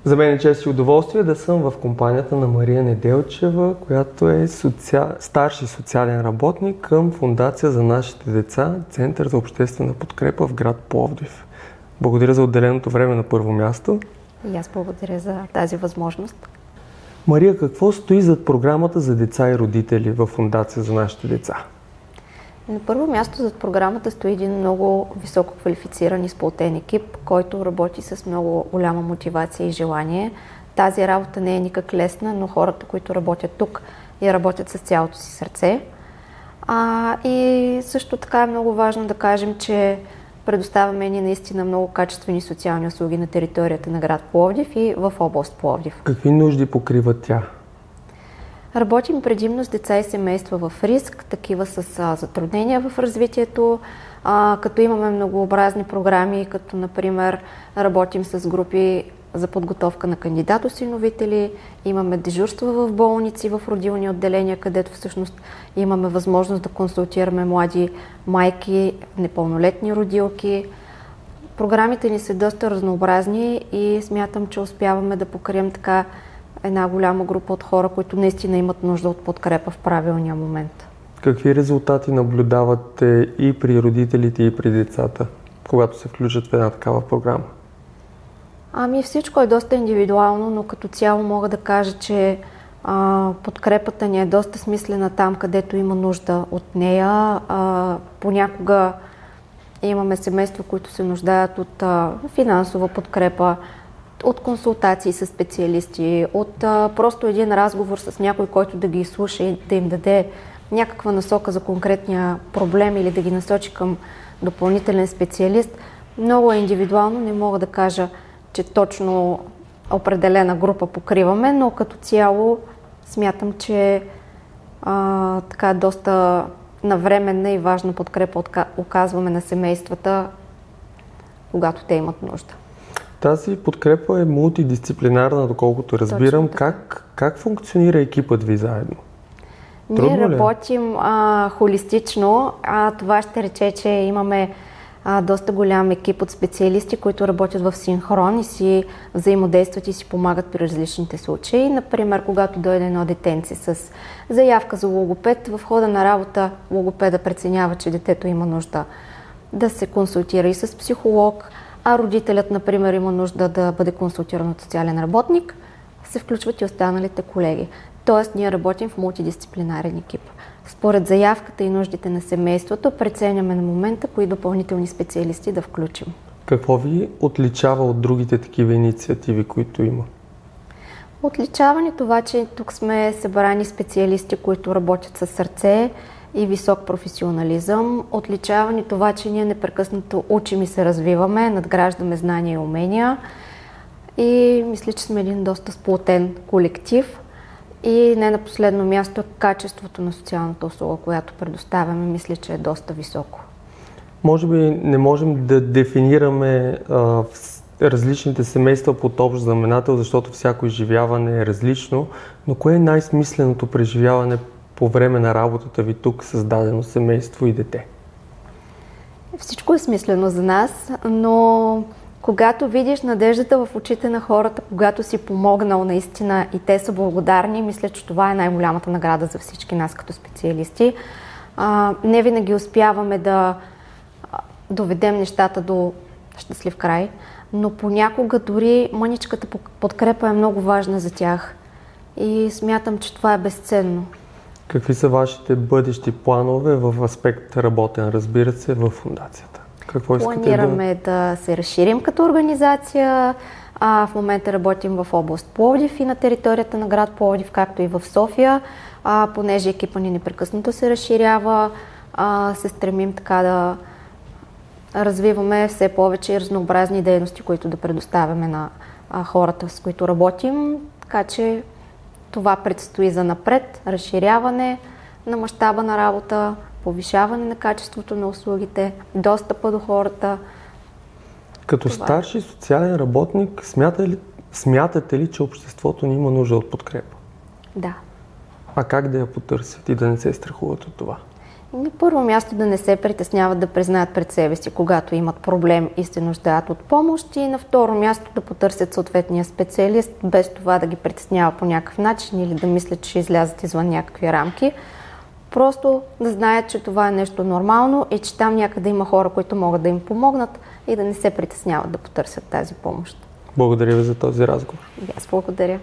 За мен е чест и удоволствие да съм в компанията на Мария Неделчева, която е старши социален работник към Фондация за нашите деца, Център за обществена подкрепа в град Пловдив. Благодаря за отделеното време на първо място. И аз благодаря за тази възможност. Мария, какво стои зад програмата за деца и родители в Фондация за нашите деца? На първо място зад програмата стои един много високо квалифициран и сплотен екип, който работи с много голяма мотивация и желание. Тази работа не е никак лесна, но хората, които работят тук, я работят с цялото си сърце. И също така е много важно да кажем, че предоставяме ни наистина много качествени социални услуги на територията на град Пловдив и в област Пловдив. Какви нужди покрива тя? Работим предимно с деца и семейства в риск, такива с затруднения в развитието, като имаме многообразни програми, като например работим с групи за подготовка на кандидат-осиновители, имаме дежурства в болници, в родилни отделения, където всъщност имаме възможност да консултираме млади майки, непълнолетни родилки. Програмите ни са доста разнообразни и смятам, че успяваме да покрием така една голяма група от хора, които наистина имат нужда от подкрепа в правилния момент. Какви резултати наблюдавате и при родителите, и при децата, когато се включат в една такава програма? Всичко е доста индивидуално, но като цяло мога да кажа, че подкрепата ни е доста смислена там, където има нужда от нея. Понякога имаме семейства, които се нуждаят от финансова подкрепа, от консултации с специалисти, от просто един разговор с някой, който да ги изслуша и да им даде някаква насока за конкретния проблем или да ги насочи към допълнителен специалист. Много е индивидуално, не мога да кажа, че точно определена група покриваме, но като цяло смятам, че така доста навременна и важна подкрепа оказваме на семействата, когато те имат нужда. Тази подкрепа е мултидисциплинарна, доколкото разбирам. Как функционира екипът ви заедно? Ние работим холистично. Това ще рече, че имаме доста голям екип от специалисти, които работят в синхрон и си взаимодействат и си помагат при различните случаи. Например, когато дойде едно детенце с заявка за логопед, в хода на работа логопеда преценява, че детето има нужда да се консултира и с психолог, а родителят, например, има нужда да бъде консултиран от социален работник, се включват и останалите колеги. Тоест, ние работим в мултидисциплинарен екип. Според заявката и нуждите на семейството, преценяме на момента кои допълнителни специалисти да включим. Какво ви отличава от другите такива инициативи, които има? Отличава ни това, че тук сме събрани специалисти, които работят със сърце и висок професионализъм. Отличава ни това, че ние непрекъснато учим и се развиваме, надграждаме знания и умения. И мисля, че сме един доста сплотен колектив. И не на последно място качеството на социалната услуга, която предоставяме, мисля, че е доста високо. Може би не можем да дефинираме различните семейства под общ знаменател, защото всяко изживяване е различно, но кое е най-смисленото преживяване по време на работата ви тук с дадено семейство и дете? Всичко е смислено за нас, но когато видиш надеждата в очите на хората, когато си помогнал наистина и те са благодарни, мисля, че това е най-голямата награда за всички нас като специалисти. Не винаги успяваме да доведем нещата до щастлив край, но понякога дори мъничката подкрепа е много важна за тях и смятам, че това е безценно. Какви са вашите бъдещи планове в аспект работен, разбира се, в фондацията? Какво искате Планираме да се разширим като организация. В момента работим в област Пловдив и на територията на град Пловдив, както и в София. Понеже екипа ни непрекъснато се разширява, се стремим така да развиваме все повече и разнообразни дейности, които да предоставяме на хората, с които работим. Така че това предстои за напред. Разширяване на мащаба на работа, повишаване на качеството на услугите, достъпа до хората. Като старши социален работник, смятате ли, че обществото ни има нужда от подкрепа? Да. А как да я потърсят и да не се страхуват от това? На първо място да не се притесняват да признаят пред себе си, когато имат проблем и се нуждаят от помощ, и на второ място да потърсят съответния специалист, без това да ги притеснява по някакъв начин или да мислят, че ще излязат извън някакви рамки. Просто да знаят, че това е нещо нормално и че там някъде има хора, които могат да им помогнат и да не се притесняват да потърсят тази помощ. Благодаря ви за този разговор. И аз благодаря.